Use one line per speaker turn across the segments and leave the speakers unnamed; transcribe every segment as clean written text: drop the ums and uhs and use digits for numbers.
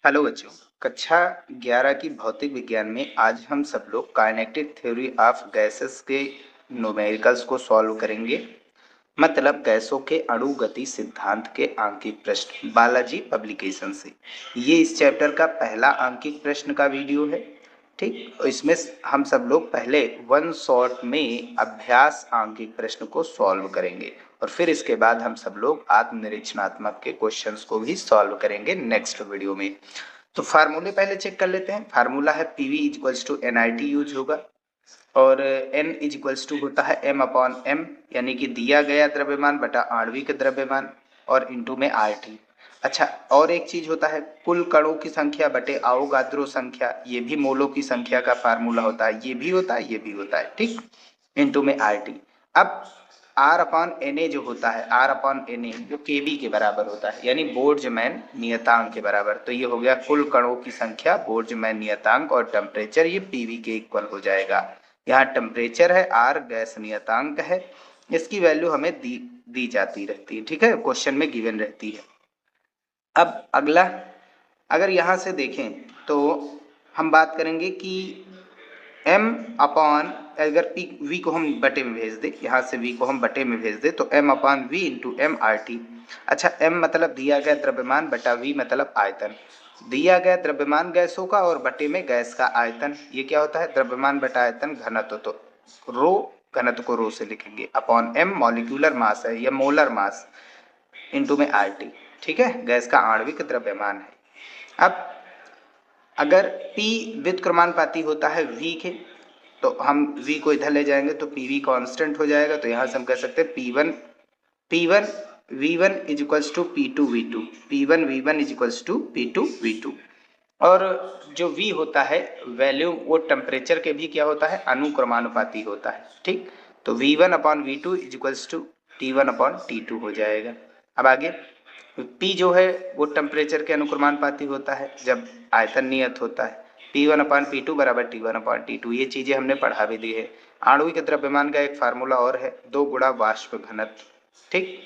Hello बच्चों, कक्षा 11 की भौतिक विज्ञान में आज हम सब लोग काइनेटिक थ्योरी ऑफ गैसेस के न्यूमेरिकल्स को सॉल्व करेंगे। मतलब गैसों के अणु गति सिद्धांत के आंकिक प्रश्न, बालाजी पब्लिकेशन से। ये इस चैप्टर का पहला आंकिक प्रश्न का वीडियो है। ठीक, इसमें हम सब लोग पहले वन शॉट में अभ्यास आंकिक प्रश्न को सॉल्व करेंगे और फिर इसके बाद हम सब लोग आत्मनिरीक्षणात्मक के क्वेश्चंस को भी सॉल्व करेंगे नेक्स्ट वीडियो में। तो फार्मूले पहले चेक कर लेते हैं। फार्मूला है P V equals to N I T use होगा और n इज इक्वल्स टू होता है m अपॉन m, यानी कि दिया गया द्रव्यमान बटा आणविक द्रव्यमान और इंटू में आर टी। अच्छा, और एक चीज होता है कुल कणों की संख्या बटे अवोगाद्रो संख्या, ये भी मोलों की संख्या का फार्मूला होता है, ये भी होता है, ये भी होता है। ठीक, इंटू में आर टी। अब आर अपॉन एन ए जो होता है, आर अपॉन एन ए जो के बी के बराबर होता है, यानी बोल्ट्जमैन नियतांक के बराबर। तो ये हो गया कुल कणों की संख्या, बोल्ट्जमैन नियतांक और टेम्परेचर, ये पीवी के इक्वल हो जाएगा। यहाँ टेम्परेचर है, आर गैस नियतांक है, इसकी वैल्यू हमें दी जाती रहती है। ठीक है, क्वेश्चन में गिवन रहती है। अब अगला, अगर यहाँ से देखें तो हम बात करेंगे कि m अपॉन, अगर पी v को हम बटे में भेज दे, यहाँ से v को हम बटे में भेज दे तो m upon v into M R T. अच्छा, m मतलब दिया गया द्रव्यमान बटा v मतलब आयतन। दिया गया द्रव्यमान गैसों का और बटे में गैस का आयतन, ये क्या होता है द्रव्यमान बटा आयतन घनत्व। तो रो, घनत्व को रो से लिखेंगे, अपॉन m मॉलिक्यूलर मास है या मोलर मास, इंटू में आर टी। ठीक है, गैस का आणविक द्रव्यमान है। अब अगर P व्युत्क्रमानुपाती होता है V के, तो हम V को इधर ले जाएंगे तो PV कांस्टेंट हो जाएगा। तो यहाँ से हम कह सकते हैं P1 V1 is equals to P2 V2, P1 V1 is equals to P2 V2। और जो V होता है वैल्यू, वो टेम्परेचर के भी क्या होता है अनुक्रमानुपाती होता है। ठीक, तो V1 upon V2 is equals to T1 upon T2 हो जाएगा। अब आगे P जो है वो टेम्परेचर के अनुक्रमानुपाती होता है जब आयतन नियत होता है। P1 अपॉन P2 बराबर T1 अपॉन T2, ये चीजें हमने पढ़ा भी दी है। आणविक द्रव्यमान का एक फार्मूला और है, 2 गुणा वाष्प घनत्व। ठीक,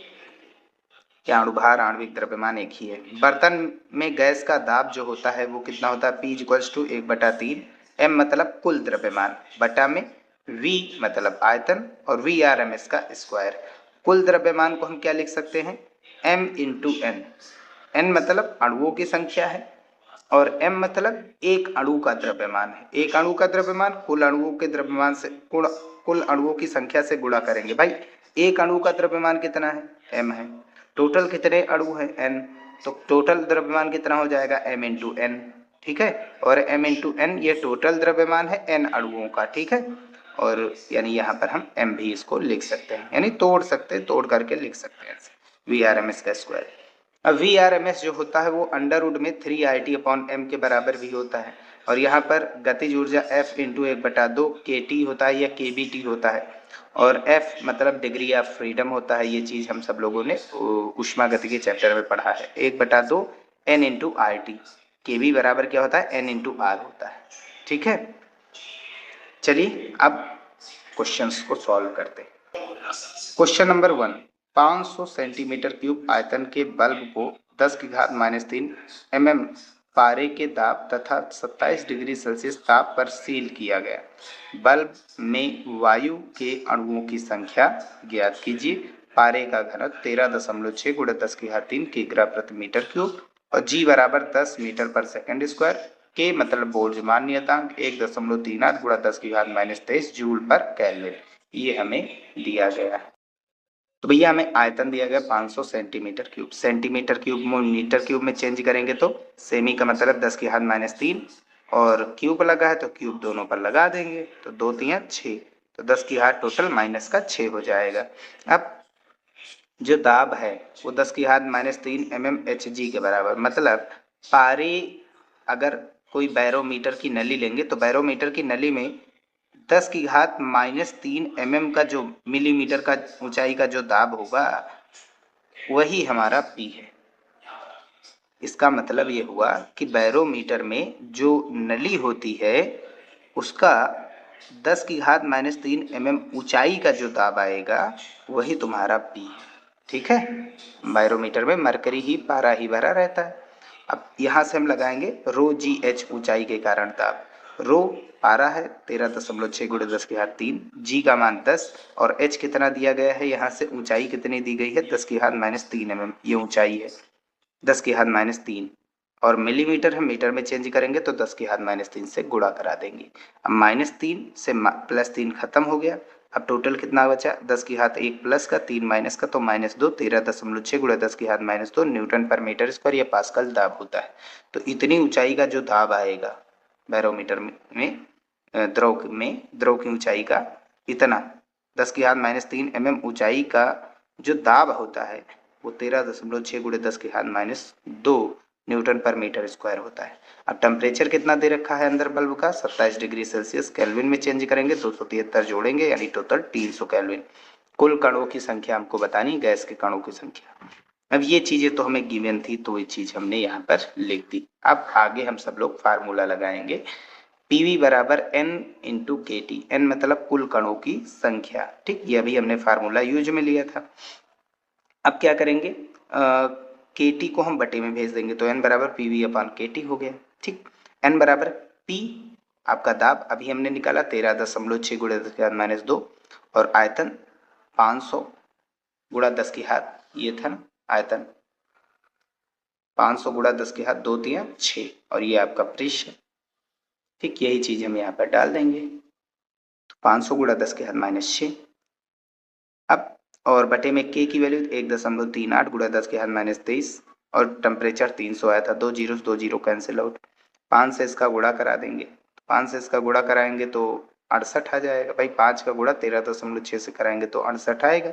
क्या अणुभार आणविक द्रव्यमान एक ही है। बर्तन में गैस का दाब जो होता है वो कितना होता है, P इक्वल्स टू 1/3, m मतलब कुल द्रव्यमान बटा में V मतलब आयतन और VRMS का स्क्वायर। कुल द्रव्यमान को हम क्या लिख सकते हैं, m इंटू n। n मतलब अणुओं की संख्या है और m मतलब एक अणु का द्रव्यमान है। एक अणु का द्रव्यमान कुल अणुओं के द्रव्यमान से कुल अणुओं की संख्या से गुणा करेंगे। भाई एक अणु का द्रव्यमान कितना है, m है। टोटल कितने अणु हैं, n, तो टोटल द्रव्यमान कितना हो जाएगा m इंटू n। ठीक है, और m इंटू n ये टोटल द्रव्यमान है n अणुओं का। ठीक है, और यानी यहाँ पर हम m भी इसको लिख सकते हैं, यानी तोड़ सकते हैं, तोड़ करके लिख सकते हैं VRMS का स्क्वायर। अब VRMS जो होता है वो अंडर रूट में 3 अपॉन m के बराबर भी होता है। और यहाँ पर गतिज ऊर्जा F इंटू 1/2 kT होता है या kBT होता है, और F मतलब डिग्री ऑफ फ्रीडम होता है। ये चीज हम सब लोगों ने ऊष्मा गति के चैप्टर में पढ़ा है। 1/2 n इंटू आर टी, के बी बराबर क्या होता है n इंटू आर होता है। ठीक है, चलिए अब क्वेश्चंस को सॉल्व करते हैं। क्वेश्चन नंबर 1, 500 सेंटीमीटर क्यूब आयतन के बल्ब को 10⁻³ mm पारे के दाब तथा 27 डिग्री सेल्सियस ताप पर सील किया गया। बल्ब में वायु के अणुओं की संख्या ज्ञात कीजिए। पारे का घनत्व 13.6 × 10⁻³ किग्रा प्रति मीटर क्यूब और G बराबर 10 मीटर पर सेकंड स्क्वायर। के मतलब बोल्ट्जमान नियतांक 1.38 × 10⁻³ जूल पर केल्विन, ये हमें दिया गया है। तो भैया हमें आयतन दिया गया 500 सेंटीमीटर क्यूब, सेंटीमीटर क्यूब में मीटर क्यूब में चेंज करेंगे तो सेमी का मतलब 10⁻³ और क्यूब लगा है तो क्यूब दोनों पर लगा देंगे तो 2 3 6, तो 10 की घात टोटल -6 हो जाएगा। अब जो दाब है वो 10⁻³ mmHg के बराबर, मतलब पारे, अगर कोई बैरोमीटर की नली लेंगे तो बैरोमीटर की नली में 10⁻³ mm का जो मिलीमीटर का ऊंचाई का जो दाब होगा वही हमारा P है। इसका मतलब ये हुआ कि बैरोमीटर में जो नली होती है उसका 10⁻³ mm ऊंचाई का जो दाब आएगा वही तुम्हारा P है। ठीक है, बैरोमीटर में मरकरी ही पारा ही भरा रहता है। अब यहाँ से हम लगाएंगे रो जी एच ऊंचाई के कारण ताप। रो पारा है 13.6 गुणे 10 की घात 3, जी का मान 10 और एच कितना दिया गया है, यहाँ से ऊंचाई कितनी दी गई है 10 की घात -3 mm, ये ऊंचाई है 10 की घात -3 और मिलीमीटर हम मीटर में चेंज करेंगे तो 10 की घात -3 से गुणा करा देंगे। अब -3 से +3 खत्म हो गया। अब टोटल कितना बचा 10 की घात 1 प्लस का 3 माइनस का तो -2 13.6 गुणा 10 की घात -2 न्यूटन पर मीटर स्क्वायर, ये पास्कल दाब होता है। तो इतनी ऊंचाई का जो दाब आएगा बैरोमीटर में द्रव की ऊंचाई का इतना 10 की घात -3 mm ऊंचाई का जो दाब होता है वो 13.6 गुणे 10 की घात -2 न्यूटन पर मीटर स्क्वायर होता है। अब टेम्परेचर कितना दे रखा है अंदर बल्ब का 27 डिग्री सेल्सियस, केल्विन में चेंज करेंगे 273 जोड़ेंगे यानी टोटल 300 केल्विन। कुल कणों की संख्या हमको बतानी, गैस के कणों की संख्या। अब ये चीजें तो हमें गिवन थी तो ये चीज हमने यहाँ पर लिख दी। अब आगे हम सब लोग फार्मूला लगाएंगे। पीवी बराबर एन इंटू के टी, एन मतलब कुल कणों की संख्या। ठीक, ये अभी हमने फार्मूला यूज में लिया था। अब क्या करेंगे, के टी को हम बटे में भेज देंगे तो एन बराबर पी वी अपान के टी हो गया। ठीक, एन बराबर पी आपका दाब अभी हमने निकाला 13.6 गुणा 10 की घात -2 और आयतन 500 गुणा 10 की घात, ये था ना आयतन 500 गुणा 10 की घात 2 3 6 और ये आपका प्रेशर। ठीक, यही चीज हम यहाँ पर डाल देंगे तो 500 गुणा 10 की घात -6। अब और बटे में के की वैल्यू 1.38 गुणा 10 की घात -23 और टेम्परेचर 300 आया था, 2 जीरो कैंसिल आउट। 5 से इसका गुणा करा देंगे, 5 से इसका गुणा कराएंगे तो 68 आ जाएगा। भाई 5 का गुणा 13.6 से कराएंगे तो 68 आएगा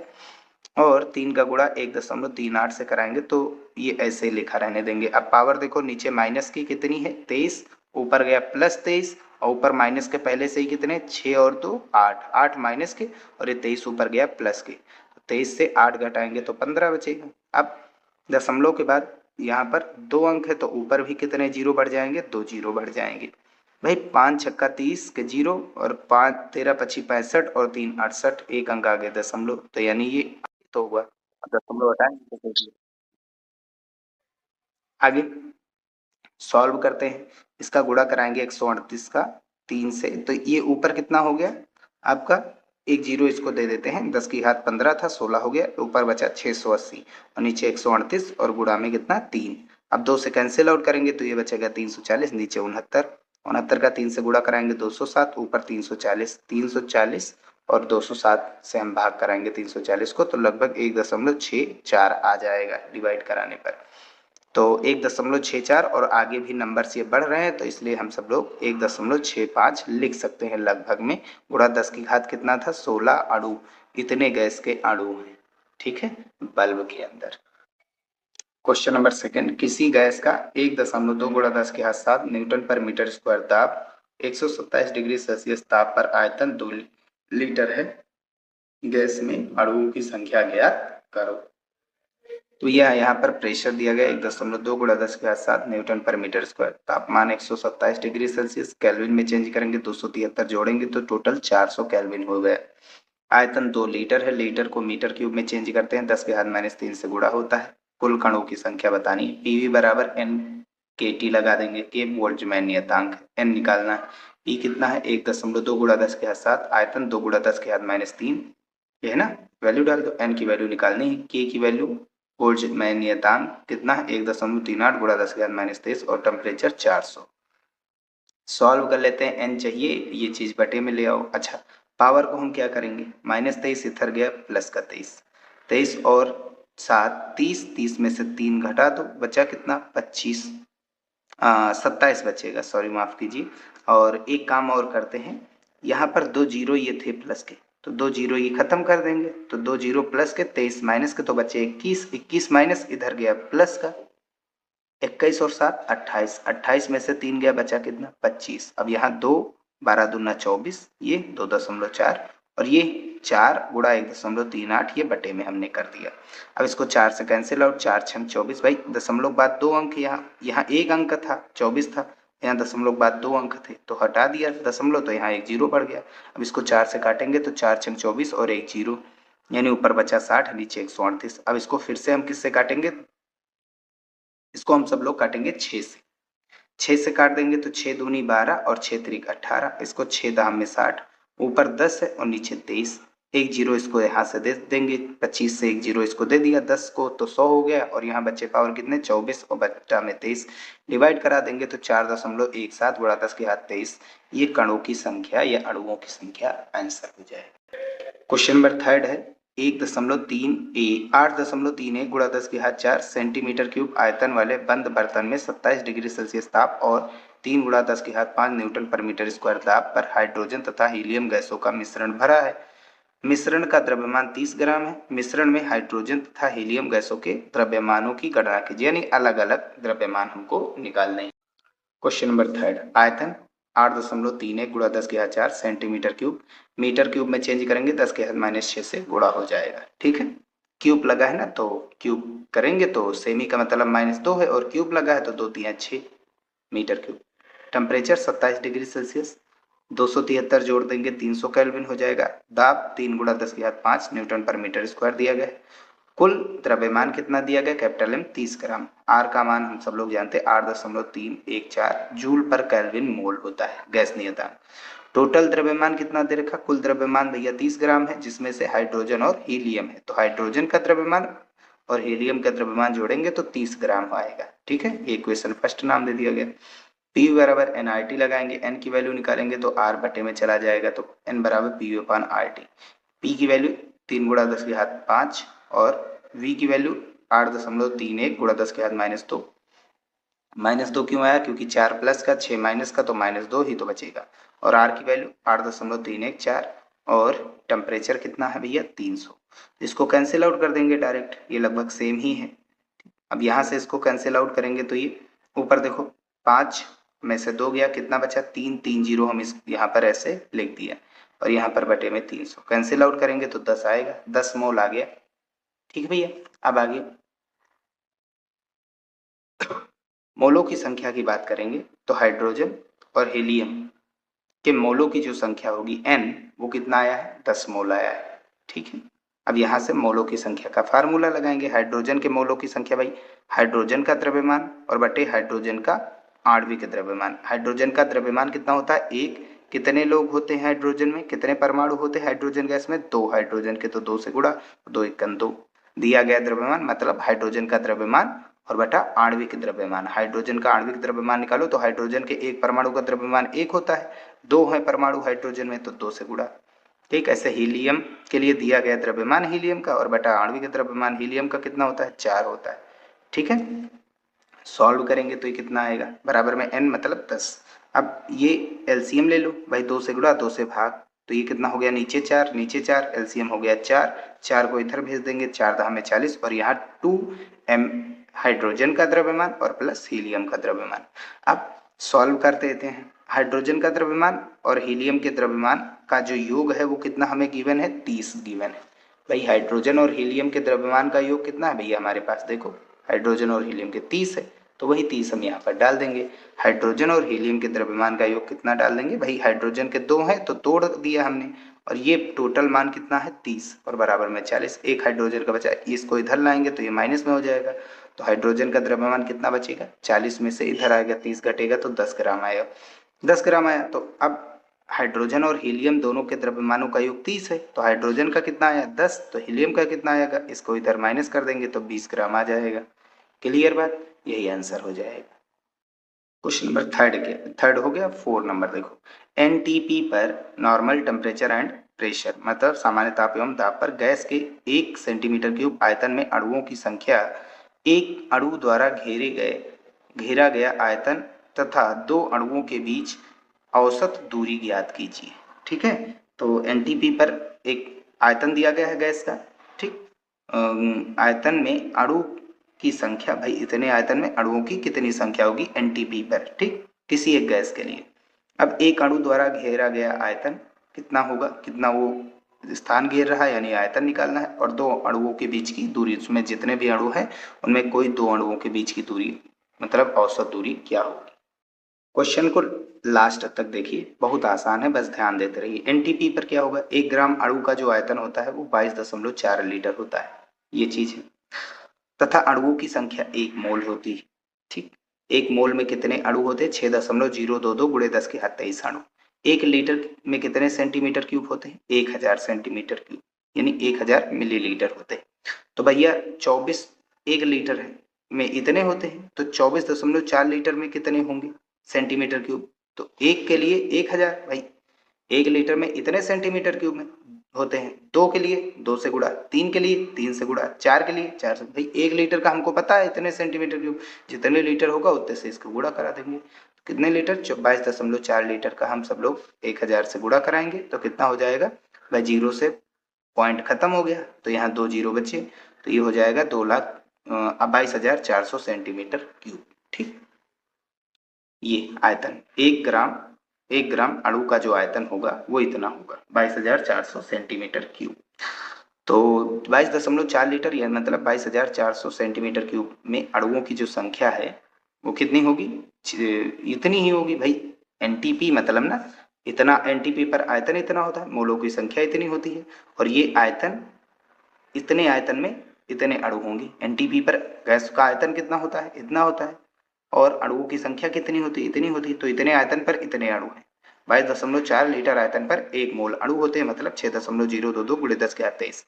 और 3 का गुणा 1.38 से कराएंगे तो ये ऐसे लिखा रहने देंगे। अब पावर देखो, नीचे माइनस की कितनी है 23, ऊपर गया +23 और ऊपर माइनस के पहले से ही कितने 6 और 2 8, 8 माइनस के और ये 23 ऊपर गया प्लस के, 23 से 8 घटाएंगे तो 15 बचेगा। अब दशमलव के बाद यहाँ पर 2 अंक है तो ऊपर भी कितने जीरो बढ़ जाएंगे, 2 जीरो बढ़ जाएंगे। भाई 5 छक्का 30 के जीरो और 5 13 25 65 और 3 68, एक अंक आगे दशमलव, तो यानी ये तो हुआ। अब दशमलव हटाएंगे तो आगे सॉल्व करते हैं। इसका गुणा कराएंगे 138 का 3 से तो ये ऊपर कितना हो गया आपका, एक जीरो इसको दे देते हैं, 10 की घात 15 था 16 हो गया, ऊपर बचा 680 और नीचे 138 और गुणा में कितना 3। अब 2 से कैंसिल आउट करेंगे तो ये बचेगा 340, नीचे 69, 69 का 3 से गुणा कराएंगे 207, ऊपर 340, 340 और 207 से हम भाग कराएंगे 340 को तो लगभग 1.64 आ जाएगा डिवाइड कराने पर। तो 1.64 और आगे भी नंबर्स ये बढ़ रहे हैं तो इसलिए हम सब लोग 1.65 लिख सकते हैं लगभग में। गुणा 10 की घात कितना था 16 अणु, इतने गैस के अणु हैं। ठीक है, बल्ब के अंदर। क्वेश्चन नंबर सेकंड, किसी गैस का 1.2 गुणा 10 की घात 7 न्यूटन पर मीटर स्क्वायर दाब 127 डिग्री सेल्सियस ताप पर आयतन 2 लीटर है, गैस में अणुओं की संख्या ज्ञात करो। तो यह यहाँ पर प्रेशर दिया गया 1.2 गुणा 10 की घात 7 न्यूटन पर मीटर स्क्वायर, तापमान 127 डिग्री सेल्सियस, केल्विन में चेंज करेंगे 273 जोड़ेंगे तो टोटल 400 केल्विन हो गया। आयतन 2 लीटर है, लीटर को मीटर क्यूब में चेंज करते हैं 10 की घात -3 से गुणा होता है। कुल कणों की संख्या बतानी है। पीवी बराबर एन के टी लगा देंगे, के बोल्ट्जमैन नियतांक, एन निकालना है। पी कितना है 1.2 गुणा 10 की घात 7, आयतन 2 गुणा 10 की घात -3, ये है ना, वैल्यू डाल दो। एन की वैल्यू निकालनी है, के की वैल्यू बोल्ट्जमैन नियतांक कितना है 1.38 गुणा 10 की घात -23 और टेम्परेचर 400। सॉल्व कर लेते हैं, एन चाहिए ये चीज बटे में ले आओ। अच्छा, पावर को हम क्या करेंगे, -23 इधर गया प्लस का 23, 23 और 7 30, 30 में से 3 घटा दो बचा कितना 25, 27 बचेगा, सॉरी माफ कीजिए। और एक काम और करते हैं, यहाँ पर 2 जीरो ये थे प्लस के तो 2 जीरो ये खत्म कर देंगे तो 2 जीरो प्लस के 23 माइनस के तो बचे 21, 21 माइनस इधर गया प्लस का 21 और 7 28, 28 में से 3 गया बचा कितना 25। अब यहाँ 2 12 दूना 24, ये 2.4 और ये 4 गुणा 1.38 ये बटे में हमने कर दिया। अब इसको 4 से कैंसिल आउट, 4 छंग 24। भाई दशमलव बाद 2 अंक, यहाँ 1 अंक था 24 था, यहाँ दशमलव बाद 2 अंक थे तो हटा दिया दशमलव तो यहाँ 1 जीरो बढ़ गया। अब इसको 4 से काटेंगे तो 4 छंग 24 और 1 जीरो, यानी ऊपर बचा 60, नीचे 138। अब इसको फिर से हम किससे काटेंगे, इसको हम सब लोग काटेंगे 6 से। 6 से काट देंगे तो 6 दूनी 12 और 6 त्रिक 18, इसको 6 दाम में 60, ऊपर 10 है और नीचे 23। एक जीरो इसको यहाँ से दे देंगे, 25 से एक जीरो इसको दे दिया 10 को तो 100 हो गया, और यहाँ बच्चे पावर कितने 24 और बच्चा में 23, डिवाइड करा देंगे तो 4.17 गुणा 10 के घात 23। ये कणों की संख्या या अणुओं की संख्या आंसर हो जाएगा। क्वेश्चन नंबर थर्ड है 8.31 गुणा 10 की घात 4 सेंटीमीटर क्यूब आयतन वाले बंद बर्तन में 27 डिग्री सेल्सियस ताप और 3 गुणा 10 की घात 5 न्यूटन पर मीटर स्क्वायर दाब पर हाइड्रोजन तथा हीलियम गैसों का मिश्रण भरा है। मिश्रण का द्रव्यमान 30 ग्राम है। मिश्रण में हाइड्रोजन तथा हीलियम गैसों के द्रव्यमानों की गणना कीजिए, यानी अलग अलग द्रव्यमान हमको निकालने हैं। क्वेश्चन नंबर थर्ड, आयतन 8.31 गुणा 10 की घात 4 सेंटीमीटर क्यूब, मीटर क्यूब में चेंज करेंगे 10 के घात -6 से गुणा हो जाएगा। ठीक है, क्यूब लगा है ना तो क्यूब करेंगे तो सेमी का मतलब -2 है, और क्यूब लगा है तो 2 तिया 6 metre cube. Temperature 27 degree Celsius, 273 जोड़ देंगे 300 केल्विन हो जाएगा। दाब 3 गुणा 10 की घात 5 न्यूटन पर मीटर स्क्वायर दिया गया। कुल द्रव्यमान कितना दिया गया, कैपिटल एम 30 ग्राम। आर का मान हम सब लोग जानते हैं 8.314 जूल पर केल्विन मोल होता है गैस नियतांक। टोटल द्रव्यमान कितना दे रखा, कुल द्रव्यमान भैया 30 ग्राम है, जिसमें से हाइड्रोजन और हीलियम है, तो हाइड्रोजन का द्रव्यमान और हीलियम का द्रव्यमान जोड़ेंगे तो 30 ग्राम आएगा। ठीक है, ये इक्वेशन फर्स्ट नाम दे दिया गया। P बराबर NRT लगाएंगे, n की वैल्यू निकालेंगे तो R बटे में चला जाएगा, तो n बराबर PU/RT। P की वैल्यू 3 गुणा 10 की घात 5 और V की वैल्यू 8.31 गुणा 10 की घात -2। -2 क्यों आया, क्योंकि 4 प्लस का 6 माइनस का तो -2 ही तो बचेगा। और R की वैल्यू 8.314 और टेम्परेचर कितना है भैया 300। इसको कैंसिल आउट कर देंगे डायरेक्ट, ये लगभग सेम ही है। अब यहाँ से इसको कैंसिल आउट करेंगे तो ये ऊपर देखो 5 में से 2 गया, कितना बचा 3, 3 जीरो हम इस यहाँ पर ऐसे लिख दिया, और यहाँ पर बटे में 300 कैंसिल आउट करेंगे तो 10 आएगा, 10 मोल आ गया। ठीक है भैया, अब आगे मोलों की संख्या की बात करेंगे तो हाइड्रोजन और हीलियम के मोलों की जो संख्या होगी n, वो कितना आया है 10 मोल आया है। ठीक है, अब यहाँ से मोलों की संख्या का फार्मूला लगाएंगे। हाइड्रोजन के मोलों की संख्या भाई हाइड्रोजन का द्रव्यमान और बटे हाइड्रोजन का आणविक द्रव्यमान। हाइड्रोजन का द्रव्यमान कितना होता है, एक, कितने लोग होते हैं हाइड्रोजन में, कितने परमाणु होते हैं हाइड्रोजन गैस में, 2 हाइड्रोजन के तो 2 से गुणा, 2 एकम 2 दिया गया द्रव्यमान, मतलब हाइड्रोजन का द्रव्यमान और बटा आणविक द्रव्यमान। हाइड्रोजन का आणविक द्रव्यमान निकालो तो हाइड्रोजन के एक परमाणु का द्रव्यमान 1 होता है, 2 है परमाणु हाइड्रोजन में तो 2 से गुणा। ठीक, ऐसे हीलियम के लिए दिया गया द्रव्यमान हीलियम का और बटा आणविक द्रव्यमान हीलियम का कितना होता है 4 होता है। ठीक है, सॉल्व करेंगे तो ये कितना आएगा, बराबर में n मतलब 10। अब ये एलसीएम ले लो भाई, 2 से गुणा 2 से भाग, तो ये कितना हो गया नीचे 4 नीचे 4, एलसीएम हो गया 4, 4 को इधर भेज देंगे, 4 दहा में 40, और यहाँ 2m हाइड्रोजन का द्रव्यमान और प्लस हीलियम का द्रव्यमान। अब सॉल्व कर देते हैं। हाइड्रोजन का द्रव्यमान और हीलियम के द्रव्यमान का जो योग है वो कितना हमें गिवन है, 30 गिवन है। भाई हाइड्रोजन और हीलियम के द्रव्यमान का योग कितना है भैया हमारे पास, देखो हाइड्रोजन और हीलियम के 30 है, तो वही 30 हम यहाँ पर डाल देंगे। हाइड्रोजन और हीलियम के द्रव्यमान का योग कितना डाल देंगे भाई, हाइड्रोजन के 2 है तो तोड़ दिया हमने, और ये टोटल मान कितना है 30 और बराबर में 40। एक हाइड्रोजन का बचा, इसको इधर लाएंगे तो ये माइनस में हो जाएगा, तो हाइड्रोजन का द्रव्यमान कितना बचेगा, 40 में से इधर आएगा 30 घटेगा तो 10 ग्राम आएगा, 10 ग्राम आया। तो अब हाइड्रोजन और हीलियम दोनों के द्रव्यमानों का योग 30 है, तो हाइड्रोजन का कितना आया 10, तो हीलियम का कितना आएगा, इसको इधर माइनस कर देंगे तो 20 ग्राम आ जाएगा। क्लियर बात, यही आंसर हो जाएगा। क्वेश्चन नंबर थर्ड हो गया। 4 नंबर देखो, एनटीपी पर नॉर्मल टेम्परेचर एंड प्रेशर, मतलब सामान्य ताप एवं दाब पर गैस के 1 सेंटीमीटर क्यूब आयतन में अणुओं की संख्या, एक अणु द्वारा घेरा गया आयतन तथा 2 अणुओं के बीच औसत दूरी ज्ञात कीजिए। ठीक है, तो एनटीपी पर एक आयतन दिया गया है गैस का। ठीक, आयतन में अणु की संख्या, भाई इतने आयतन में अणुओं की कितनी संख्या होगी एनटीपी पर, ठीक, किसी एक गैस के लिए। अब एक अणु द्वारा घेरा गया आयतन कितना होगा, कितना वो स्थान घेर रहा है यानी आयतन निकालना है, और 2 अणुओं के बीच की दूरी, उसमें जितने भी अणु हैं उनमें कोई 2 अणुओं के बीच की दूरी मतलब औसत दूरी क्या होगी। क्वेश्चन को लास्ट तक देखिए, बहुत आसान है, बस ध्यान देते रहिए। एनटीपी पर क्या होगा, 1 ग्राम अणु का जो आयतन होता है वो 22.4 लीटर होता है, ये चीज है। तथा अणुओं की संख्या 1 मोल होती है। ठीक, 1 मोल में कितने अणु होते हैं, 6.022 गुणे 10⁻23 अणु। 1 लीटर में कितने सेंटीमीटर क्यूब होते हैं, 1000 सेंटीमीटर क्यूब, यानी 1000 मिलीलीटर होते हैं। तो भैया 24 1 लीटर है में इतने होते हैं, तो 24.4 लीटर में कितने होंगे सेंटीमीटर क्यूब। तो एक के लिए 1000 भाई, 1 लीटर में इतने सेंटीमीटर क्यूब में होते हैं, 2 के लिए 2 से गुणा, 3 के लिए 3 से गुणा, 4 के लिए 4 से, भाई 1 लीटर का हमको पता है इतने सेंटीमीटर क्यूब, जितने लीटर होगा उतने से इसको गुणा करा देंगे। तो कितने लीटर, 22.4 लीटर का हम सब लोग 1000 से गुणा कराएंगे तो कितना हो जाएगा भाई, जीरो से पॉइंट खत्म हो गया, तो यहाँ 2 जीरो बचे, तो ये हो जाएगा 22,400 सेंटीमीटर क्यूब। ठीक, ये आयतन 1 ग्राम अणु का जो आयतन होगा वो इतना होगा, 22,400 सेंटीमीटर क्यूब। तो 22.4 लीटर, यह मतलब 22,400 सेंटीमीटर क्यूब में अणुओं की जो संख्या है वो कितनी होगी, इतनी ही होगी भाई। एनटीपी मतलब ना, इतना एनटीपी पर आयतन इतना होता है, मोलों की संख्या इतनी होती है, और ये आयतन, इतने आयतन में इतने अणु होंगे। एनटीपी पर गैस का आयतन कितना होता है, इतना होता है, और अणुओं की संख्या कितनी होती है, इतनी होती है, तो इतने आयतन पर इतने अणु हैं। 22.4 लीटर आयतन पर 1 मोल अणु होते हैं, मतलब 6.022 गुणे 10⁻23।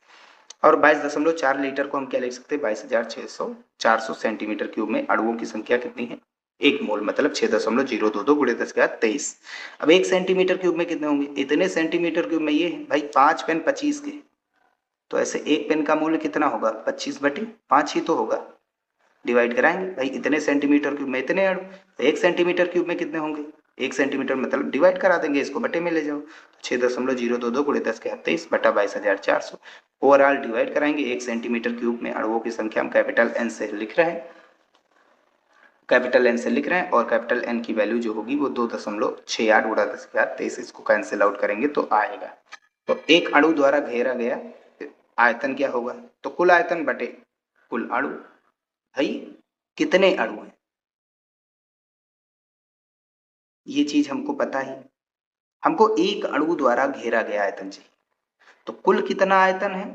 और 22.4 लीटर को हम क्या लिख सकते हैं, 22,400 सेंटीमीटर क्यूब में अणुओं की संख्या कितनी है, 1 मोल, मतलब 6.022 गुणे 10⁻23। अब 1 सेंटीमीटर क्यूब में कितने होंगे, इतने सेंटीमीटर क्यूब में ये है भाई 5 पेन 25 के, तो ऐसे एक पेन का मूल्य कितना होगा, 25/5 ही तो होगा। डिवाइड कराएंगे भाई, इतने सेंटीमीटर क्यूब में इतने अणु, तो 1 सेंटीमीटर क्यूब में कितने होंगे, 1 सेंटीमीटर मतलब डिवाइड करा देंगे, इसको बटे में ले जाओ, तो 6.022 गुणे 10⁻23 बटा 22,400। ओवरऑल डिवाइड कराएंगे, 1 सेंटीमीटर क्यूब में अणुओं की संख्या हम कैपिटल एन से लिख रहे हैं, कैपिटल एन से लिख रहे हैं, और कैपिटल एन की वैल्यू जो होगी वो 2.68 गुणा 10⁻23, इसको कैंसिल आउट करेंगे तो आएगा। तो एक अणु द्वारा घेरा गया आयतन क्या होगा, तो कुल आयतन बटे कुल अणु। भाई कितने अणु हैं, ये चीज हमको पता ही, हमको एक अणु द्वारा घेरा गया आयतन चाहिए, तो कुल कितना आयतन है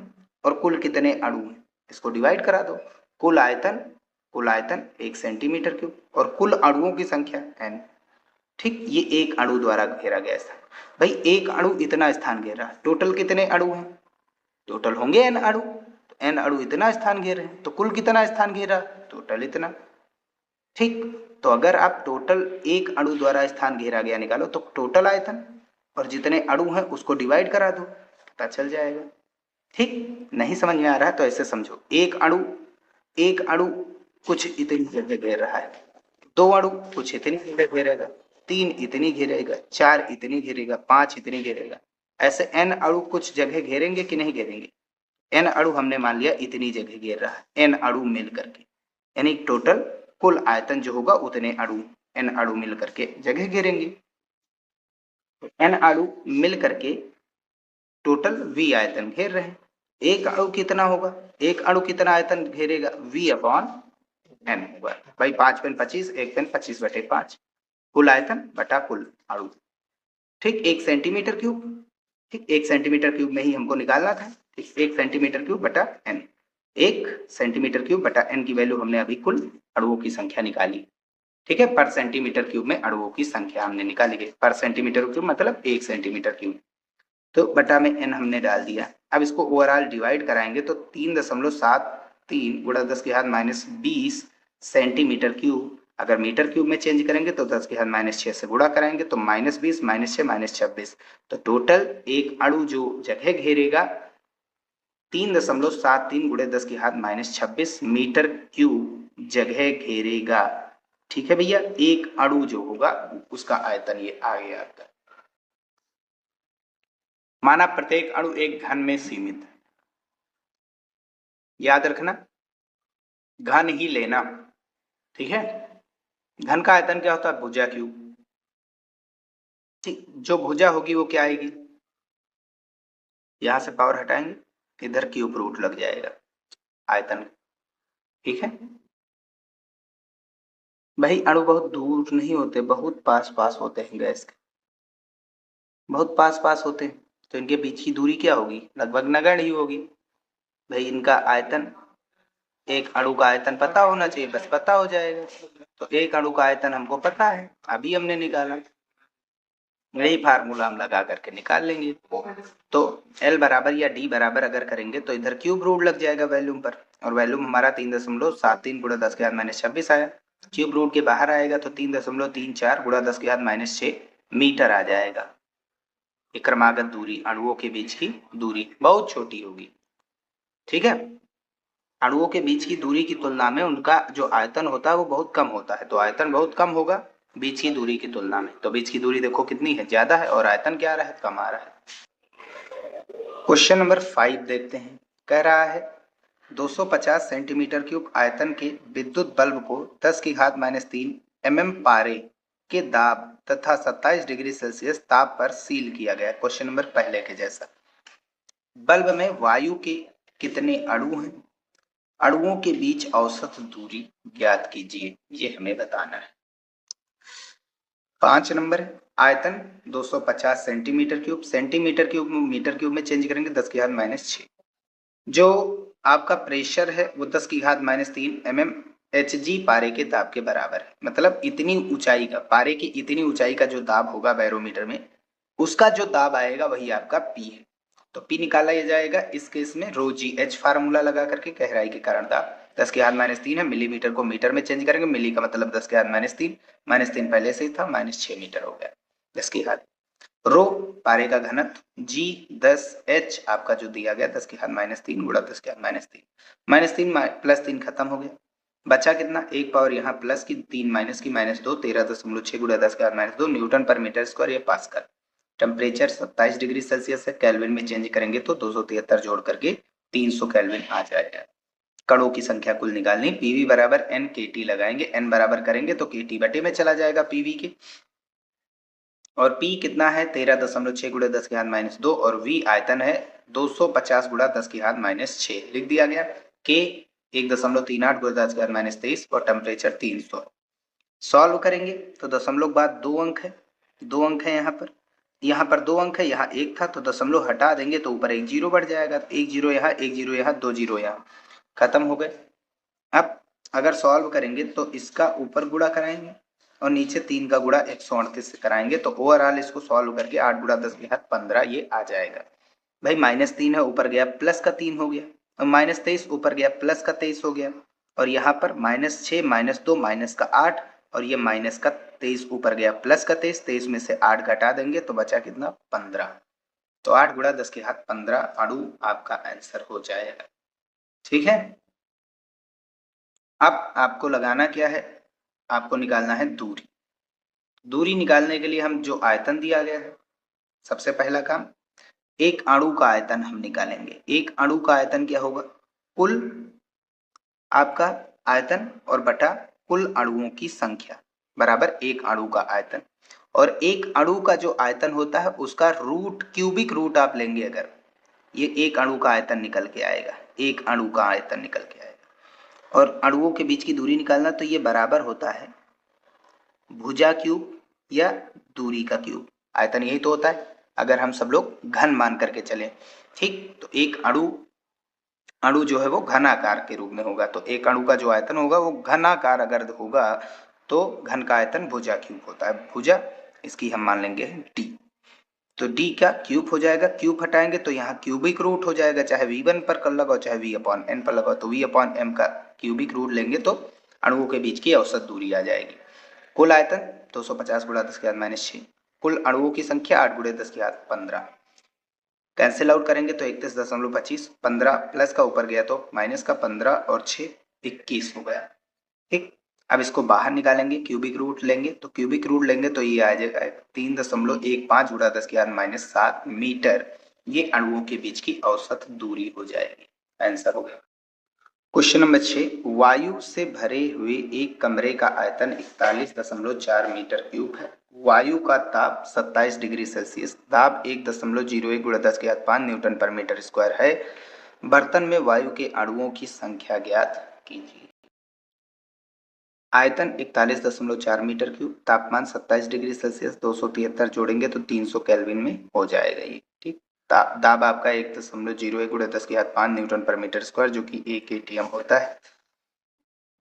और कुल कितने अणु हैं, इसको डिवाइड करा दो। कुल आयतन 1 सेंटीमीटर क्यूब और कुल अणुओं की संख्या n। ठीक, ये एक अणु द्वारा घेरा गया स्थान। भाई एक अणु इतना स्थान घेरा, टोटल कितने अणु हैं, टोटल होंगे n अणु, तो n अणु इतना स्थान घेरे हैं, तो कुल कितना स्थान घेरा, टोटल इतना। ठीक, तो अगर आप टोटल एक अणु द्वारा स्थान घेरा गया निकालो तो टोटल आयतन और जितने अणु हैं उसको डिवाइड करा दो, पता चल जाएगा। ठीक, नहीं समझ में आ रहा है तो ऐसे समझो, एक अणु कुछ इतनी जगह घेर रहा है, 2 अणु कुछ इतनी जगह घेरेगा, 3 इतनी घेरेगा, 4 इतनी घेरेगा, 5 इतनी घेरेगा, ऐसे n अणु कुछ जगह घेरेंगे कि नहीं घेरेंगे। n अणु हमने मान लिया इतनी जगह घेर रहा है, n अणु मिल करके, यानी टोटल कुल आयतन जो होगा उतने अणु, n अणु मिल करके जगह घेरेंगे, तो n अणु मिल करके टोटल v आयतन घेर रहे हैं। एक अणु कितना होगा, एक अणु कितना आयतन घेरेगा, v/n होगा भाई, 5 पेन 25, एक पेन 25/5, कुल आयतन बटा कुल अणु। ठीक, 1 सेंटीमीटर क्यूब, ठीक 1 सेंटीमीटर क्यूब में ही हमको निकालना था। ठीक, 1 सेंटीमीटर क्यूब बटा n, 1 सेंटीमीटर क्यूब बटा n की वैल्यू हमने अभी कुल अणुओं की संख्या निकाली। ठीक है, पर सेंटीमीटर क्यूब में अणुओं की संख्या हमने निकाली है, पर सेंटीमीटर क्यूब मतलब 1 सेंटीमीटर क्यूब, तो बटा में n हमने डाल दिया। अब इसको ओवरऑल डिवाइड कराएंगे तो 3.73 गुणा 10⁻−20 सेंटीमीटर क्यूब, अगर मीटर क्यूब में चेंज करेंगे तो 10⁻6 से गुणा कराएंगे तो -20 -6 -26, तो टोटल एक अणु जो जगह घेरेगा 3.73 गुणे 10⁻26 मीटर क्यूब जगह घेरेगा। ठीक है भैया, एक अणु जो होगा उसका आयतन ये आ गया आपका। माना प्रत्येक अणु एक घन में सीमित है, याद रखना घन ही लेना। ठीक है, घन का आयतन क्या होता है, भुजा क्यूब। ठीक, जो भुजा होगी वो क्या आएगी, यहां से पावर हटाएंगे, इधर क्यूब रूट लग जाएगा आयतन। ठीक है, भाई अणु बहुत दूर नहीं होते, बहुत पास पास होते हैं गैस के, बहुत पास पास होते हैं, तो इनके बीच की दूरी क्या होगी, लगभग नगण्य ही होगी। भाई इनका आयतन, एक अणु का आयतन पता होना चाहिए, बस पता हो जाएगा। तो एक अणु का आयतन हमको पता है, अभी हमने निकाला, यही फार्मूला हम लगा करके निकाल लेंगे। तो L बराबर या D बराबर अगर करेंगे तो इधर क्यूब रूट लग जाएगा वैल्यूम पर, और वैल्यूम हमारा 3.73 गुणा 10 के घात माइनस 26 आया। क्यूब रूट के बाहर आएगा तो 3.34 गुणा 10 के घात माइनस 6 मीटर आ जाएगा। ये क्रमागत दूरी, अणुओं के बीच की दूरी बहुत छोटी होगी, ठीक है। अणुओं के बीच की दूरी की तुलना में उनका जो आयतन होता है वो बहुत कम होता है, तो आयतन बहुत कम होगा बीच की दूरी की तुलना में। तो बीच की दूरी देखो कितनी है, ज्यादा है, और आयतन क्या आ रहा है, कम आ रहा है। क्वेश्चन नंबर 5 देखते हैं। कह रहा है 250 सेंटीमीटर क्यूब आयतन के विद्युत बल्ब को 10 की घात माइनस 3 mm पारे के दाब तथा 27 डिग्री सेल्सियस ताप पर सील किया गया। क्वेश्चन नंबर पहले के जैसा। बल्ब में वायु के कितने अणु हैं, अणुओं के बीच औसत दूरी ज्ञात कीजिए, ये हमें बताना है। 5 नंबर है, आयतन 250 centimetre cube, centimetre cube metre cube में चेंज करेंगे 10 की घात माइनस 6। जो आपका प्रेशर है वो 10 की घात माइनस 3 mm Hg पारे के दाब के बराबर है। मतलब इतनी ऊंचाई का, पारे की इतनी ऊंचाई का जो दाब होगा बैरोमीटर में, उसका जो दाब आएगा वही आपका पी है। तो पी निकाला जाएगा इस केस में रो जी एच फार्मूला लगा करके, गहराई के कारण दाब 10 के घात माइनस 3 है, मिलीमीटर को मीटर में चेंज करेंगे, मिली का मतलब 10 के घात माइनस तीन पहले से ही था, माइनस 6 मीटर हो गया 10 की घात। रो पारे का घनत्व जी 10 एच आपका जो दिया गया 10 की घात माइनस 3 गुणा 10 की घात माइनस तीन प्लस 3 खत्म हो गया, बचा कितना, एक पावर यहाँ प्लस की 3 माइनस की माइनस 2, 13.6 गुणा 10 की घात माइनस 2 न्यूटन पर मीटर स्क्वायर, ये पास्कल। टेम्परेचर 27 डिग्री सेल्सियस है, केल्विन में चेंज करेंगे तो 273 जोड़ करके 300 केल्विन आ जाएगा। कणों की संख्या कुल निकालनी, पीवी बराबर एन के टी लगाएंगे, एन बराबर करेंगे तो के टी बटे में चला जाएगा पीवी के, और P कितना है 13.6 गुणा 10 की घात माइनस 2, और V आयतन है 250 गुणा 10 की घात माइनस 6 लिख दिया गया। K 1.38 गुणा 10 की घात माइनस 23 और टेम्परेचर 300। सॉल्व करेंगे तो दशमलव बाद 2 अंक है, 2 अंक है यहाँ पर 2 अंक है, यहाँ एक था तो दशमलव हटा देंगे तो ऊपर एक जीरो बढ़ जाएगा, एक जीरो यहाँ, एक जीरो यहाँ, 2 जीरो यहाँ, खत्म हो गए। अब अगर सॉल्व करेंगे तो इसका ऊपर गुणा कराएंगे और नीचे 3 का गुणा 138 से कराएंगे, तो ओवरऑल इसको सॉल्व करके 8 गुणा 10 की घात 15 ये आ जाएगा। भाई माइनस 3 है, ऊपर गया प्लस का 3 हो गया, और माइनस 23 ऊपर गया प्लस का 23 हो गया, और यहाँ पर माइनस 6 माइनस 2 माइनस का 8, और ये माइनस का 23 ऊपर गया प्लस का 23, 23 में से 8 घटा देंगे तो बचा कितना 15। तो 8 गुणा 10 की घात 15 अणु आपका आंसर हो जाएगा, ठीक है। अब आपको लगाना क्या है, आपको निकालना है दूरी। दूरी निकालने के लिए हम जो आयतन दिया गया है, सबसे पहला काम एक अणु का आयतन हम निकालेंगे। एक अणु का आयतन क्या होगा, कुल आपका आयतन और बटा कुल अणुओं की संख्या बराबर एक अणु का आयतन, और एक अणु का जो आयतन होता है उसका रूट, क्यूबिक रूट आप लेंगे अगर, ये एक अणु का आयतन निकल के आएगा, एक अणु का आयतन निकल के आएगा। और अणुओं के बीच की दूरी निकालना तो ये बराबर होता है भुजा क्यूब या दूरी का क्यूब, आयतन यही तो होता है अगर हम सब लोग घन मान करके चले, ठीक। तो एक अणु अणु जो है वो घनाकार के रूप में होगा, तो एक अणु का जो आयतन होगा वो घनाकार अगर होगा तो घन का आयतन भुजा क्यूब होता है, भुजा इसकी हम मान लेंगे डी। तो डी का क्यूब हो जाएगा, क्यूब हटाएंगे तो यहाँ क्यूबिक रूट हो जाएगा, चाहे v1 पर कर लगाओ चाहे v अपॉन एन पर लगाओ, तो v अपॉन एम का क्यूबिक रूट लेंगे तो अणुओं के बीच की औसत दूरी आ जाएगी। कुल आयतन 250 गुणा 10 की घात माइनस 6, कुल अणुओं की संख्या 8 गुणा 10 की घात 15, कैंसिल आउट करेंगे तो 31.25, 15 प्लस का ऊपर गया तो माइनस का 15 और 6 21 हो गया, ठीक। अब इसको बाहर निकालेंगे, क्यूबिक रूट लेंगे, तो क्यूबिक रूट लेंगे तो ये आ जाएगा 3.15 गुणा 10 की घात माइनस 7 मीटर, ये अणुओं के बीच की औसत दूरी हो जाएगी, आंसर हो गया। क्वेश्चन नंबर 6, वायु से भरे हुए एक कमरे का आयतन 41.4 मीटर क्यूब है, वायु का ताप 27 डिग्री सेल्सियस, दाब 1.01 गुणा 10 की घात 5 न्यूटन पर मीटर स्क्वायर है, बर्तन में वायु के अणुओं की संख्या ज्ञात कीजिए। आयतन 41.4 मीटर क्यूब, तापमान 27 डिग्री सेल्सियस, 273 जोड़ेंगे तो 300 केल्विन में हो जाएगा ये। ठीक, दाब आपका 1.01 गुणा 10⁵ न्यूटन पर मीटर स्क्वायर, जो कि 1 एटीएम होता है।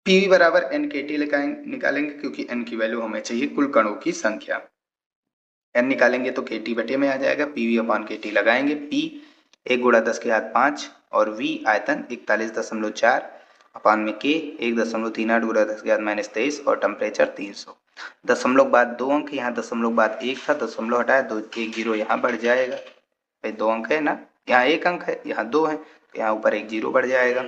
पीवी बराबर एन के टी निकालेंगे, क्योंकि एन की वैल्यू हमें चाहिए कुल कणों की संख्या। एन निकालेंगे तो के टी बटे में आ जाएगा, पीवी अपॉन के टी लगाएंगे। पी 1 गुणा 10⁵ और वी आयतन 41.4 अपान में के 1.38 गुणा 10⁻⁻23 और टेम्परेचर 300। दशमलव बाद 2 अंक, यहाँ दशमलव बाद 1 था, दशमलव हटाया तो 1 जीरो यहाँ बढ़ जाएगा। भाई 2 अंक है ना, यहाँ 1 अंक है, यहाँ 2 है, तो यहाँ ऊपर 1 जीरो बढ़ जाएगा।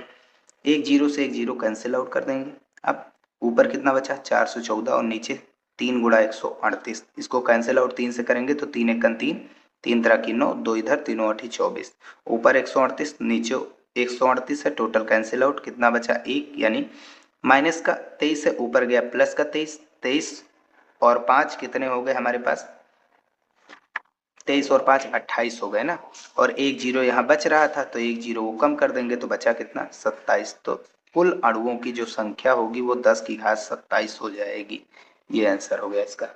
1 जीरो से 1 जीरो कैंसिल आउट कर देंगे। अब ऊपर कितना बचा 414 और नीचे 3 गुणा 138, इसको कैंसिल आउट 3 से करेंगे तो 3 एकन 3, 3 तरह की 9, 2 इधर, तीनों 8 24, ऊपर 138 नीचे 138 है, टोटल कैंसिल आउट कितना बचा 1, यानी माइनस का 23 है, ऊपर गया प्लस का 23, 23 और 5 कितने हो गए हमारे पास, 23 और 5 28 हो गए ना, और 1 जीरो यहाँ बच रहा था तो 1 जीरो वो कम कर देंगे तो बचा कितना 27। तो कुल अणुओं की जो संख्या होगी वो 10⁻27 हो जाएगी। ये आंसर हो गया इसका।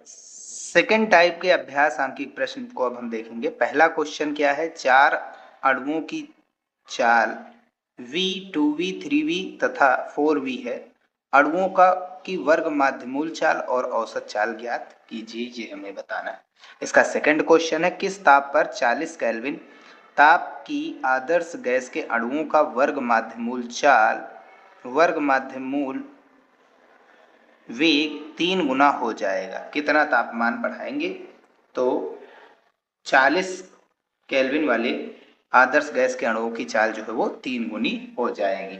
सेकेंड टाइप के अभ्यास आंकिक प्रश्न को अब हम देखेंगे। पहला क्वेश्चन क्या है, 4 अणुओं की चाल v, 2v, 3v तथा 4v है। अणुओं की वर्ग माध्यमूल चाल और औसत चाल ज्ञात कीजिए, ये हमें बताना है। इसका सेकंड क्वेश्चन है, किस ताप पर 40 केल्विन ताप की आदर्श गैस के अणुओं का वर्ग माध्यमूल वेग 3 गुना हो जाएगा। कितना तापमान बढ़ाएंगे तो 40 केल्विन वाले आदर्श गैस के अणुओं की चाल जो है वो 3 गुनी हो जाएगी।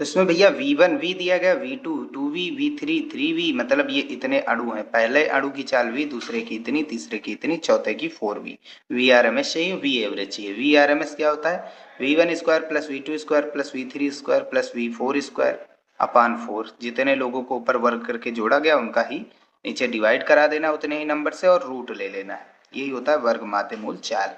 तो इसमें भैया V1 V दिया गया, V2 2V, V3 3V, मतलब ये इतने अणु हैं। पहले अणु की चाल V, दूसरे की इतनी, तीसरे की इतनी, चौथे की 4V। VRMS चाहिए, V एवरेज चाहिए। VRMS क्या होता है, V1 square plus V2 square plus V3 square plus V4 square upon 4। जितने लोगों को ऊपर वर्ग करके जोड़ा गया उनका ही नीचे डिवाइड करा देना उतने ही नंबर से और रूट ले लेना है। यही होता है वर्ग माध्यमूल चाल।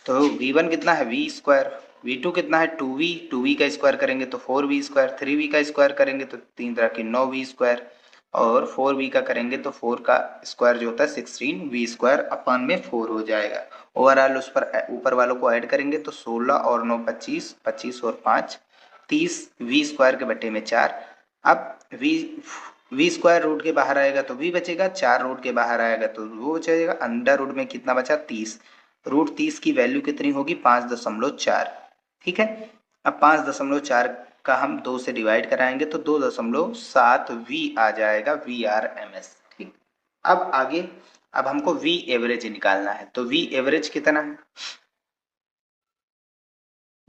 तो V1 कितना है V स्क्वायर, V2 कितना है 2V, 2V का स्क्वायर करेंगे तो 4V स्क्वायर, 3V का स्क्वायर करेंगे तो 3 तरह की 9V स्क्वायर, और 4V का करेंगे तो 4 का स्क्वायर जो होता है 16V स्क्वायर अपान में 4 हो जाएगा। ओवरऑल उस पर ऊपर वालों को ऐड करेंगे तो 16 और 9 25, 25 और 5 30, V स्क्वायर के बटे में 4। अब V स्क्वायर रूट के बाहर आएगा तो V बचेगा, 4 रूट के बाहर आएगा तो वो बचेगा, अंडर रूट में कितना बचा 30। रूट 30 की वैल्यू कितनी होगी 5.4। ठीक है, अब 5.4 का हम 2 से डिवाइड कराएंगे तो 2.7V आ जाएगा VRMS। ठीक, अब आगे अब हमको V एवरेज निकालना है। तो V एवरेज कितना है,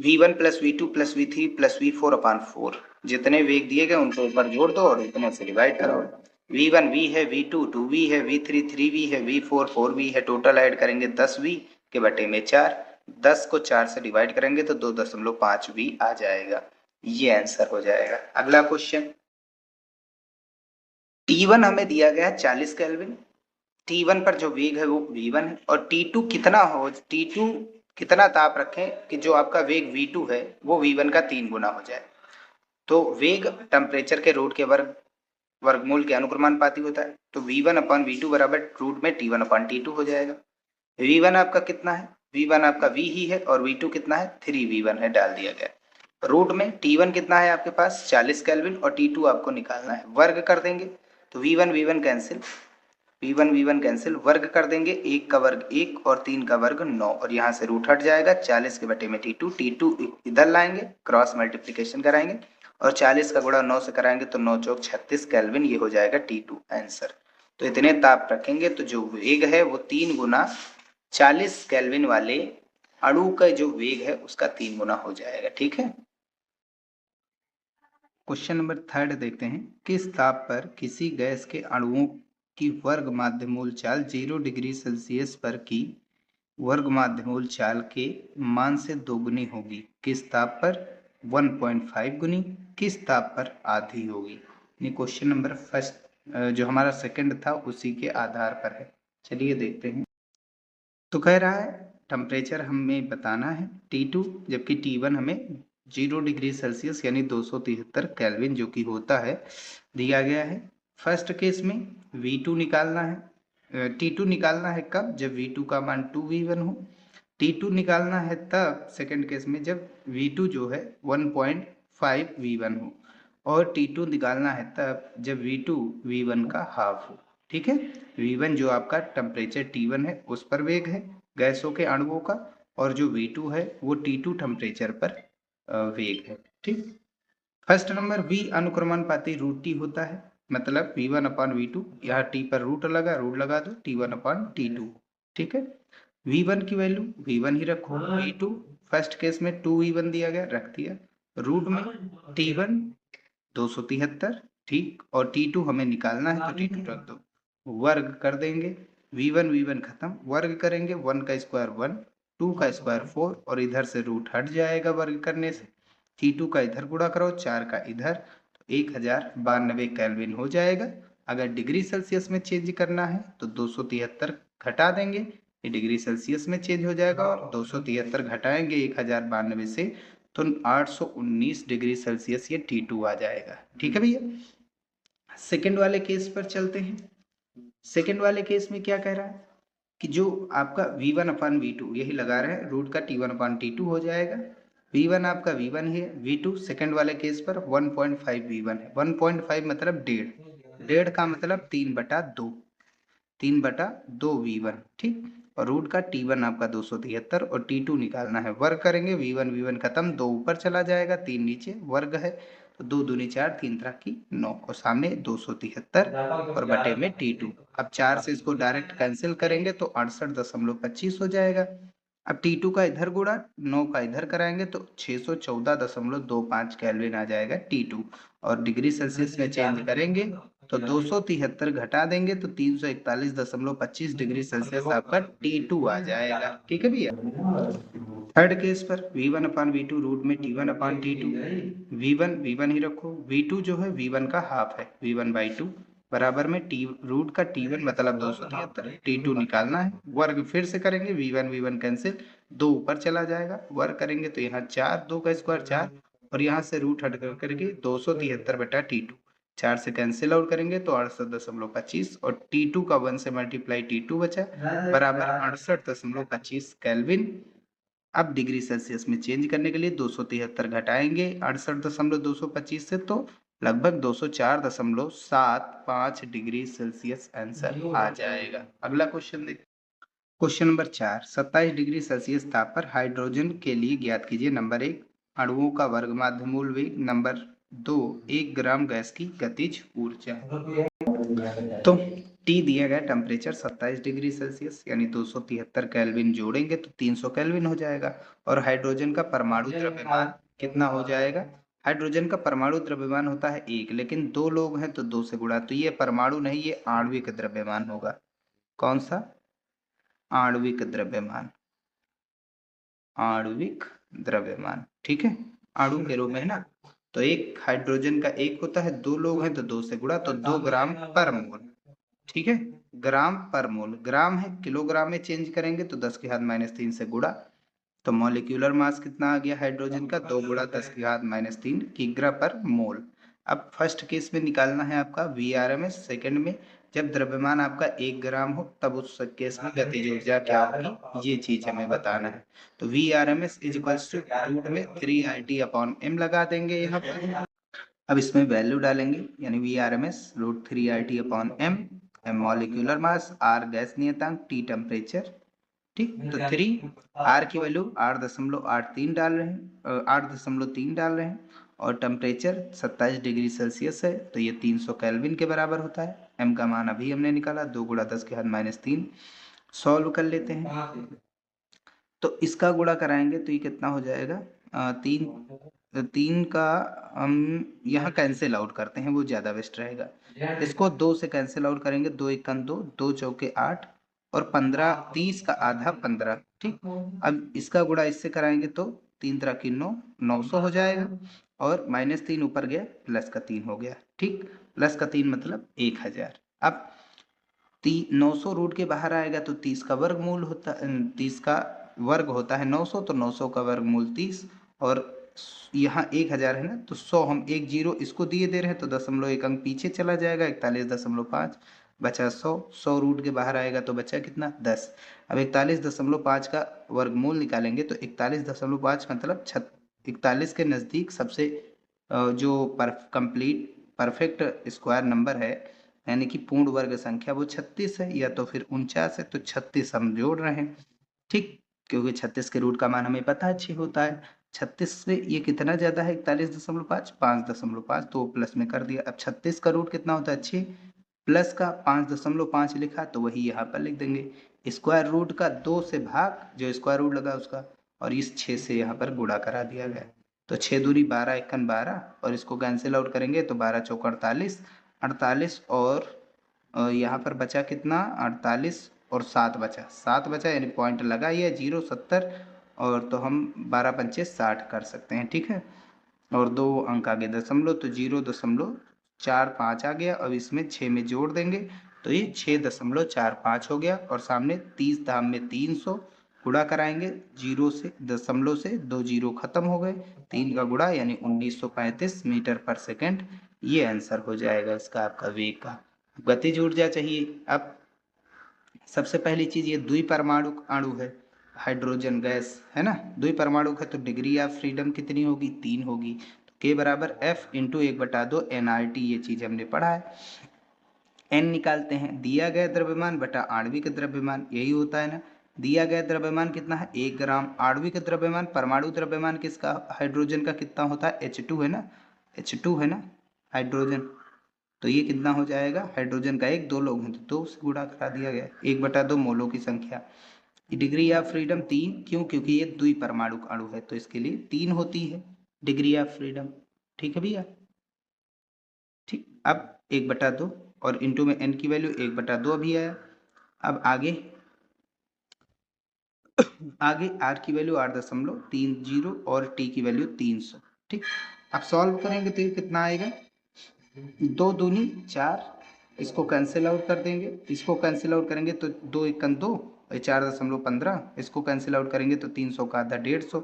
V1 plus V2 plus V3 plus V4 अपान 4। जितने वेग दिए गए उनको ऊपर जोड़ दो और उतने से डिवाइड करो। V1 V है, V2 2V है, V3 3V है, V4 4V है, टोटल ऐड करेंगे 10V के बटे में 4। 10 को 4 से डिवाइड करेंगे तो 2.5V आ जाएगा। ये आंसर हो जाएगा। अगला क्वेश्चन, T1 हमें दिया गया है 40 केल्विन, T1 पर जो वेग है वो V1 है, और T2 कितना ताप रखें कि जो आपका वेग V2 है वो V1 का 3 गुना हो जाए। तो वेग टेम्परेचर के रूट के वर्गमूल के अनुक्रमानुपाती होता है। तो V1 अपॉन V2 बराबर रूट में T1 अपॉन T2 हो जाएगा। V1 आपका कितना है, V1 आपका V ही है, और V2 कितना है 3V1 है, डाल दिया गया। रूट में T1 कितना है आपके पास 40 केल्विन और T2 आपको निकालना है। वर्ग कर देंगे तो V1 कैंसिल, V1 कैंसिल, वर्ग कर देंगे, 1 का वर्ग 1 और 3 का वर्ग 9, और यहाँ से रूट हट जाएगा। 40 के बटे में T2 इधर लाएंगे, क्रॉस मल्टीप्लीकेशन कराएंगे, और 40 का गुणा 9 से कराएंगे तो 9 चौक 36 केल्विन, ये हो जाएगा T2 आंसर। तो इतने ताप रखेंगे तो जो वेग है वो 3 गुना 40 केल्विन वाले अणु का जो वेग है उसका 3 गुना हो जाएगा। ठीक है, क्वेश्चन नंबर थर्ड देखते हैं। किस ताप पर किसी गैस के अणुओं की वर्ग माध्यमूल चाल 0 डिग्री सेल्सियस पर की वर्ग माध्यमूल चाल के मान से दोगुनी होगी। किस ताप पर 1.5 गुनी, किस ताप पर आधी होगी। ये क्वेश्चन नंबर फर्स्ट जो हमारा सेकंड था उसी के आधार पर है। चलिए देखते हैं। तो कह रहा है टेम्परेचर हमें बताना है T2, जबकि T1 हमें 0 डिग्री सेल्सियस यानी 273 केल्विन जो कि होता है दिया गया है। फर्स्ट केस में V2 निकालना है, T2 निकालना है कब, जब V2 का मान 2V1 हो। T2 निकालना है तब सेकंड केस में जब V2 जो है 1.5V1 हो, और T2 निकालना है तब जब V2 V1 का हाफ हो। ठीक है, V1 जो आपका टेम्परेचर T1 है उस पर वेग है गैसों के अणुओं का, और जो V2 है वो T2 टेम्परेचर पर वेग है। ठीक, फर्स्ट नंबर V अनुक्रमानुपाती रूट टी होता है, मतलब V1 अपॉन V2, यहाँ T पर रूट लगा दो T1 अपॉन T2। ठीक है, V1 की वैल्यू V1 ही रखो, V2 फर्स्ट केस में 2V1 दिया गया, रख दिया, रूट में T1 273, ठीक, और T2 हमें निकालना है तो T2 रख दो, वर्ग कर देंगे, V1 खत्म, वर्ग करेंगे 1 का स्क्वायर 1, 2 का स्क्वायर 4, और इधर से रूट हट जाएगा वर्ग करने से, T2 का इधर गुणा करो 4 का इधर, तो 1092 केल्विन हो जाएगा। अगर डिग्री सेल्सियस में चेंज करना है तो 273 घटा देंगे, ये डिग्री सेल्सियस में चेंज हो जाएगा, और 273 घटाएंगे 1092 से तो 819 डिग्री सेल्सियस ये T2 आ जाएगा। ठीक है भैया, सेकेंड वाले केस पर चलते हैं। सेकेंड वाले केस में क्या कह रहा है कि जो आपका V1 अपान V2 यही लगा रहे हैं, रूट का T1 अपान T2 हो जाएगा। V1 आपका V1 है, V2 सेकेंड वाले केस पर 1.5 V1 है, 1.5 मतलब 1.5 का मतलब 3/2, 3/2 V1। ठीक, और रूट का T1 आपका 273 और T2 निकालना है, वर्ग करेंगे, V1 खत्म, 2 ऊपर चला जाएगा 3 नीचे, वर्ग है तो 2 दूनी 4, 3 त्रिक की 9, और सामने 273 और बटे में T2। अब 4 से इसको डायरेक्ट कैंसिल करेंगे तो 68.25 हो जाएगा। अब T2 का इधर गुणा 9 का इधर कराएंगे तो 614.25 केल्विन आ जाएगा T2, और डिग्री सेल्सियस में चेंज करेंगे तो 273 घटा देंगे तो 341.25 डिग्री सेल्सियस आपका T2 आ जाएगा। ठीक है भैया, थर्ड केस पर V1 अपान V2 रूट में T1 अपान T2, V1 ही रखो, V2 जो है V1 का हाफ है, V1/2 बराबर में T रूट का T1 मतलब 273, T2 निकालना है, वर्ग फिर से करेंगे, V1 कैंसिल, 2 ऊपर चला जाएगा, वर्ग करेंगे तो यहाँ 4, 2 का स्क्वायर 4, और यहाँ से रूट हट करके 273/T2, 4 से कैंसिल आउट करेंगे तो 68.25, और T2 का 1 से मल्टीप्लाई T2 बचा बराबर 68.25 केल्विन। अब डिग्री सेल्सियस में चेंज करने के लिए 273 घटाएंगे 68.225 से तो लगभग 204.75 डिग्री सेल्सियस आंसर आ जाएगा। अगला क्वेश्चन देखिए, क्वेश्चन नंबर 4, 27 डिग्री सेल्सियस ताप पर हाइड्रोजन के लिए ज्ञात कीजिए नंबर 1 अणुओं का वर्ग माध्यमूल वेग, नंबर 2 1 ग्राम गैस की गतिज ऊर्जा। तो T दिया गया टेम्परेचर 27 डिग्री सेल्सियस यानी 273 केल्विन, जोड़ेंगे तो 300 केल्विन हो जाएगा, और हाइड्रोजन का परमाणु द्रव्यमान कितना हो जाएगा, हाइड्रोजन का परमाणु द्रव्यमान होता है 1, लेकिन 2 लोग हैं तो 2 से गुणा, तो ये परमाणु नहीं ये आणविक द्रव्यमान होगा। कौन सा, आणविक द्रव्यमान, आणविक द्रव्यमान। ठीक है, अणु के रूप में है ना, तो एक हाइड्रोजन का 1 होता है, 2 लोग हैं तो 2 से गुणा, तो 2 ग्राम पर मोल। ठीक है, ग्राम पर मोल, ग्राम है किलोग्राम में चेंज करेंगे तो 10⁻³ से गुणा, तो मॉलिक्यूलर मास कितना आ गया हाइड्रोजन का, 2 गुणा 10⁻³ किग्रा पर मोल। अब फर्स्ट केस में निकालना है आपका VRMS, सेकंड में जब द्रव्यमान आपका 1 ग्राम हो तब उस केस में गतिज ऊर्जा क्या होगी, ये चीज हमें बताना है। तो VRMS is equals to root में 3RT/m लगा देंगे यहाँ पर। अब इसमें वैल्यू डालेंगे, यानी VRMS root 3RT/m, m molecular mass, R gas नियतांक, T टेम्परेचर। ठीक, तो 3 R की वैल्यू 8.83 डाल रहे हैं, 8.3 डाल रहे हैं, और टेम्परेचर 27 डिग्री सेल्सियस है तो ये 300 केल्विन के बराबर होता है। m का मान अभी हमने निकाला 2 गुणा 10⁻³ सॉल्व कर लेते हैं, तो इसका गुणा कराएंगे तो ये कितना हो जाएगा, 3 का हम यहाँ कैंसिल आउट करते हैं, वो ज्यादा बेस्ट रहेगा। इसको 2 से कैंसिल आउट करेंगे, 2 एकम 2, 2 चौके 8, और 15, 30 का आधा 15। ठीक, अब इसका गुणा इससे कराएंगे तो 3 त्रिक की 9, 900 हो जाएगा, और -3 ऊपर गया प्लस का 3 हो गया। ठीक, प्लस का 3 मतलब 1000। अब 900 रूट के बाहर आएगा तो 30 का वर्गमूल होता, 30 का वर्ग होता है 900, तो 900 का वर्गमूल 30, और यहाँ 1000 है ना, तो 100 हम एक जीरो इसको दिए दे रहे हैं तो 0.1 अंक पीछे चला जाएगा, 41.5 बचा 100, 100 रूट के बाहर आएगा तो बचा कितना 10। अब 41.5 का वर्गमूल निकालेंगे तो 41.5 मतलब 41 के नज़दीक सबसे जो कंप्लीट परफेक्ट स्क्वायर नंबर है यानी कि पूर्ण वर्ग संख्या वो 36 है या तो फिर 49 है, तो 36 हम जोड़ रहे हैं। ठीक, क्योंकि 36 के रूट का मान हमें पता है 6 होता है। 36 से ये कितना ज्यादा है 41.5, 5.5 तो प्लस में कर दिया। अब 36 का रूट कितना होता है 6, प्लस का 5.5 लिखा तो वही यहाँ पर लिख देंगे। स्क्वायर रूट का 2 से भाग जो स्क्वायर रूट लगा उसका, और इस 6 से यहाँ पर गुणा करा दिया गया। तो 6 दूनी 12 एकन 12, और इसको कैंसिल आउट करेंगे तो 12 चौक 48, 48 और यहाँ पर बचा कितना 48 और 7 बचा, 7 बचा यानी पॉइंट लगा ही है 0.70, और तो हम 12 पंचे 60 कर सकते हैं। ठीक है, और 2 अंक आगे दशमलव तो 0.45 आ गया। अब इसमें 6 में जोड़ देंगे तो ये 6.45 हो गया, और सामने 30 धाम में 300 गुणा कराएंगे, जीरो से दशमलव से 2 जीरो खत्म हो गए, 3 का गुणा यानी 1935 मीटर पर सेकंड। ये आंसर हो जाएगा इसका आपका वेग का। गतिज ऊर्जा चाहिए। अब सबसे पहली चीज ये द्विपरमाणु अणु है, हाइड्रोजन गैस है ना, द्विपरमाणु है तो डिग्री ऑफ फ्रीडम कितनी होगी 3 होगी। तो के बराबर F इंटू 1/2 NRT, ये चीज हमने पढ़ा है। n निकालते हैं, दिया गया द्रव्यमान बटा आणविक द्रव्यमान, यही होता है ना। दिया गया द्रव्यमान कितना है 1 ग्राम, आणविक द्रव्यमान परमाणु द्रव्यमान किसका हाइड्रोजन का कितना होता है H2 है ना, H2 है ना हाइड्रोजन, तो ये कितना हो जाएगा हाइड्रोजन का एक, 2 लोग हैं तो 2 से गुणा करा दिया गया, 1/2 मोलों की संख्या। डिग्री ऑफ फ्रीडम 3, क्यों, क्योंकि ये द्विपरमाणु अणु है तो इसके लिए 3 होती है डिग्री ऑफ फ्रीडम। ठीक है भैया, ठीक। अब 1/2 और इंटू में n की वैल्यू 1/2 भी आया। अब आगे आगे r की वैल्यू 8.30 और t की वैल्यू 300। ठीक, अब सॉल्व करेंगे तो ये कितना आएगा 2 दूनी 4, इसको कैंसिल आउट कर देंगे, इसको कैंसिल आउट करेंगे तो 2 एकन 2, 4.15, इसको कैंसिल आउट करेंगे तो 300 का आधा 150।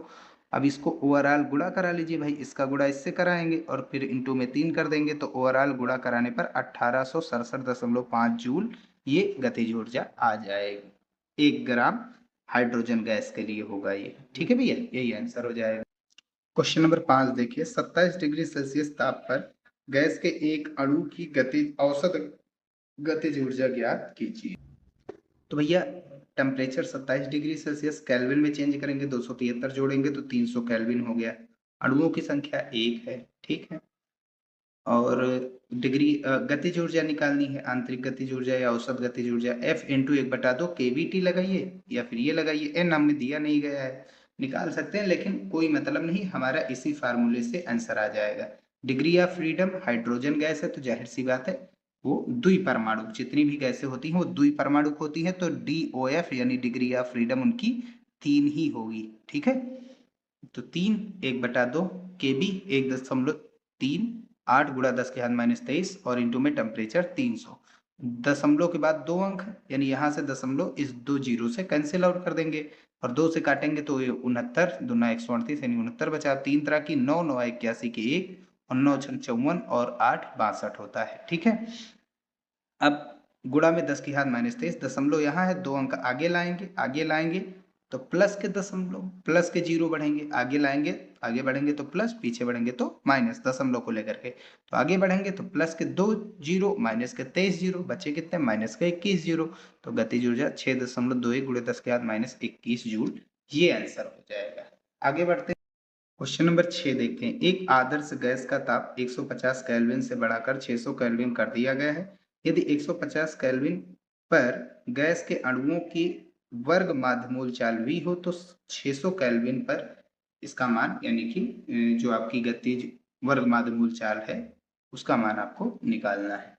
अब इसको ओवरऑल गुणा करा लीजिए भाई, इसका गुणा इससे कराएंगे और फिर इंटू में 3 कर देंगे तो ओवरऑल गुणा कराने पर 1867.5 जूल ये गतिज ऊर्जा आ जाएगी 1 ग्राम हाइड्रोजन गैस के लिए होगा ये। ठीक है भैया, यही आंसर हो जाएगा। क्वेश्चन नंबर 5 देखिए, 27 डिग्री सेल्सियस ताप पर गैस के एक अणु की गति औसत गतिज ऊर्जा ज्ञात कीजिए। तो भैया टेम्परेचर 27 डिग्री सेल्सियस केल्विन में चेंज करेंगे, 273 जोड़ेंगे तो 300 केल्विन हो गया। अणुओं की संख्या 1 है, ठीक है। और डिग्री गतिज ऊर्जा निकालनी है, आंतरिक गतिज ऊर्जा या औसत गतिज ऊर्जा, F इंटू 1/2 KVT लगाइए या फिर ये लगाइए, n हमने दिया नहीं गया है, निकाल सकते हैं लेकिन कोई मतलब नहीं, हमारा इसी फार्मूले से आंसर आ जाएगा। Degree of freedom hydrogen gas है तो जाहिर सी बात है वो द्विपरमाणु, जितनी भी गैसें होती हैं वो द्विपरमाणु होती हैं, तो DOF यानी डिग्री ऑफ फ्रीडम उनकी 3 ही होगी। ठीक है, तो 3 1/2 KB 1.3, 8 गुणा 10 के घात -23 और इंटू में टेम्परेचर 300, दशमलव के बाद 2 अंक यानी यहाँ से दशमलव इस 2 जीरो से कैंसिल आउट कर देंगे और 2 से काटेंगे तो ये 69 दूना 138 यानी 69 बचा। 3 तरह की 9 9 81 की 1 और 9 6 54 और 8 62 होता है। ठीक है, अब गुणा में 10 की घात -23, दशमलव यहाँ है, 2 अंक आगे लाएंगे तो प्लस के दशमलव, प्लस के जीरो बढ़ेंगे, आगे बढ़ेंगे तो प्लस, पीछे बढ़ेंगे तो माइनस, दशमलव को लेकर के। तो आगे बढ़ेंगे तो प्लस के 2 जीरो, माइनस के 23 जीरो, बचे कितने माइनस के 21 जीरो। तो गतिज ऊर्जा 6.21 गुणे 10 के घात -21 जूल, ये आंसर हो जाएगा। आगे बढ़ते हैं, क्वेश्चन नंबर 6 देखते हैं। एक आदर्श गैस का ताप 150 केल्विन से बढ़ाकर 600 केल्विन कर दिया गया है। यदि 150 केल्विन पर गैस के अणुओं की वर्ग माध्यमूल चाल V हो तो 600 केल्विन पर इसका मान यानी कि जो आपकी गतिज वर्ग माध्यमूल चाल है उसका मान आपको निकालना है।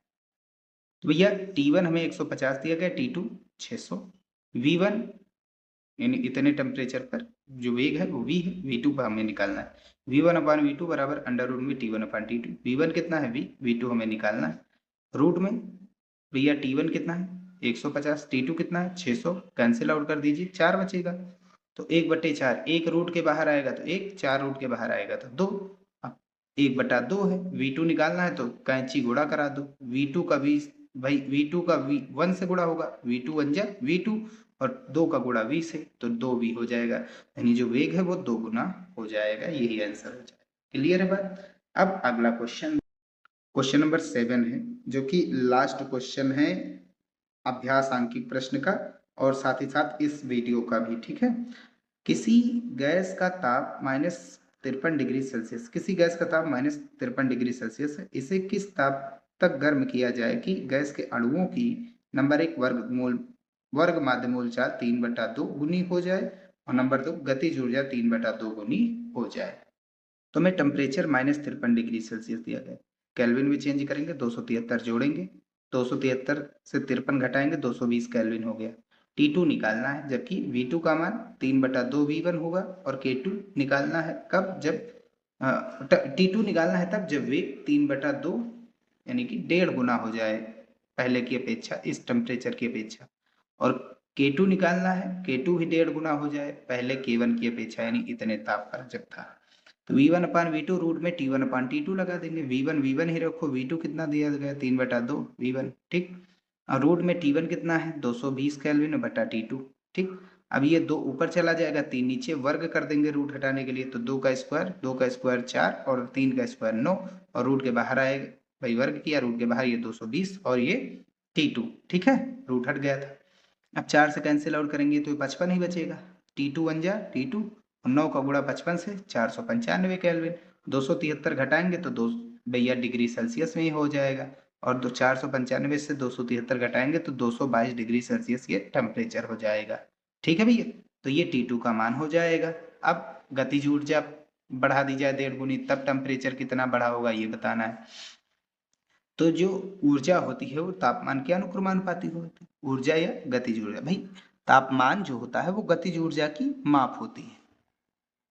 तो भैया T1 हमें 150 दिया गया, T2 600, V1 यानी इतने टेम्परेचर पर जो वेग है वो V है, V2 पर हमें निकालना है। V1/V2 बराबर अंडर रूट में T1/T2। V1 कितना है V2 हमें निकालना है रूट में। भैया T1 कितना है 150, T2 कितना है 600, कैंसिल आउट कर दीजिए 4 बचेगा। तो 1/4, 1 रूट के बाहर आएगा तो 1, 4 रूट के बाहर आएगा तो 2। अब 1/2 है, V2 निकालना है तो कैंची गुणा करा दो। V2 का V, भाई V2 का V1 से गुणा होगा, V2 1 जा V2 और 2 का गुणा V से, तो 2V हो जाएगा, यानी जो वेग है वो 2 गुना हो जाएगा। यही आंसर हो जाएगा। क्लियर है बात। अब अगला क्वेश्चन नंबर 7 है, जो कि लास्ट क्वेश्चन है अभ्यास आंकिक प्रश्न का और साथ ही साथ इस वीडियो का भी। ठीक है। किसी गैस का ताप -53 डिग्री सेल्सियस, किसी गैस का ताप -53 डिग्री सेल्सियस है, इसे किस ताप तक गर्म किया जाए कि गैस के अणुओं की नंबर 1 वर्ग माध्य मूल चाल 3/2 गुनी हो जाए और नंबर 2 गतिज ऊर्जा 3/2 गुनी हो जाए। तो मैं टेम्परेचर -53 डिग्री सेल्सियस दिया गया, केल्विन में चेंज करेंगे, 273 जोड़ेंगे, 273 से 53 घटाएंगे, 220 केल्विन हो गया। T2 निकालना है, जबकि V2 का मान 3/2 V1 होगा और K2 निकालना है कब, जब T2 निकालना है तब जब वेग 3/2 यानी कि 1.5 गुना हो जाए पहले की अपेक्षा, इस टेम्परेचर की अपेक्षा। और K2 निकालना है, K2 भी 1.5 गुना हो जाए पहले K1 की अपेक्षा, यानी इतने ताप पर जब था। तो V1/V2 रूट में T1/T2 लगा देंगे। V1 V1 ही रखो, V2 कितना दिया गया 3/2 V1। ठीक। और रूट में T1 कितना है 220 केल्विन बटा T2। ठीक। अब ये 2 ऊपर चला जाएगा, 3 नीचे, वर्ग कर देंगे रूट हटाने के लिए, तो 2 का स्क्वायर 4 और 3 का स्क्वायर 9 और रूट के बाहर आएगा, भाई वर्ग किया, रूट के बाहर ये 220 और ये T2। ठीक है, रूट हट गया था। अब 4 से कैंसिल आउट करेंगे तो 55 ही बचेगा। T2 1 जा T2 और 9 का गुणा 55 से 495 केल्विन। 273 घटाएंगे तो 2 भैया डिग्री सेल्सियस में ही हो जाएगा, और 495 से 273 घटाएंगे तो 222 डिग्री सेल्सियस ये टेम्परेचर हो जाएगा। ठीक है भैया, तो ये T2 का मान हो जाएगा। अब गतिज ऊर्जा बढ़ा दी जाए 1.5 गुनी, तब टेम्परेचर कितना बढ़ा होगा ये बताना है। तो जो ऊर्जा होती है वो तापमान के अनुक्रमानुपाती होती है, ऊर्जा या गतिज ऊर्जा। भाई तापमान जो होता है वो गतिज ऊर्जा की माप होती है।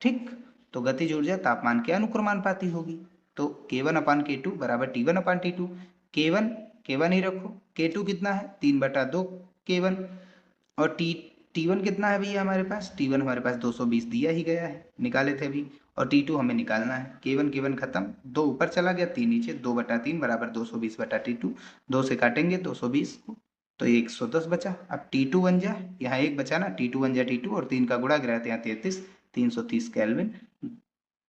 ठीक। तो गतिज ऊर्जा तापमान के अनुक्रमानुपाती होगी। तो K1/K2 बराबर T1/T2। K1 ही रखो, K2 कितना है 3/2 K1 और T1 कितना है भैया हमारे पास, T1 हमारे पास 220 दिया ही गया है, निकाले थे अभी, और T2 हमें निकालना है। K1 खत्म, 2 ऊपर चला गया, 3 नीचे, 2/3 बराबर 220/T2। 2 से काटेंगे 220 को तो 110 बचा। अब T2 बन जा, यहाँ 1 बचा ना, T2 बन जा T2 और 3 का गुणा गिराते यहाँ 33, 330 केल्विन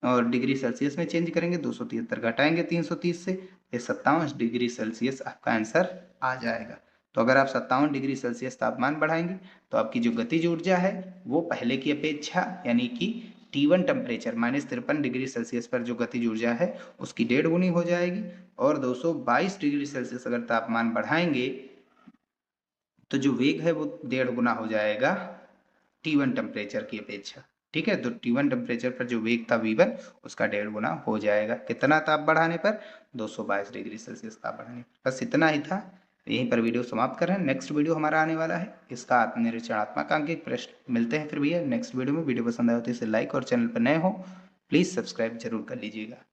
और डिग्री सेल्सियस में चेंज करेंगे, 273 घटाएंगे 330 से, ये 57 डिग्री सेल्सियस आपका आंसर आ जाएगा। तो अगर आप 57 डिग्री सेल्सियस तापमान बढ़ाएंगे तो आपकी जो गतिज ऊर्जा है वो पहले की अपेक्षा, यानी कि T1 टेम्परेचर -53 डिग्री सेल्सियस पर जो गतिज ऊर्जा है उसकी 1.5 गुनी हो जाएगी, और 222 डिग्री सेल्सियस अगर तापमान बढ़ाएंगे तो जो वेग है वो 1.5 गुना हो जाएगा T1 टेम्परेचर की अपेक्षा। ठीक है, तो T1 टेम्परेचर पर जो वेग था V1 उसका 1.5 गुना हो जाएगा। कितना ताप बढ़ाने पर, 222 डिग्री सेल्सियस ताप बढ़ाने पर। बस इतना ही था, यहीं पर वीडियो समाप्त कर रहे हैं। नेक्स्ट वीडियो हमारा आने वाला है, इसका आत्मनिरीक्षणात्मक आंकिक प्रश्न। मिलते हैं फिर भैया नेक्स्ट वीडियो में। वीडियो पसंद आए तो इसे लाइक और चैनल पर नए हो प्लीज़ सब्सक्राइब जरूर कर लीजिएगा।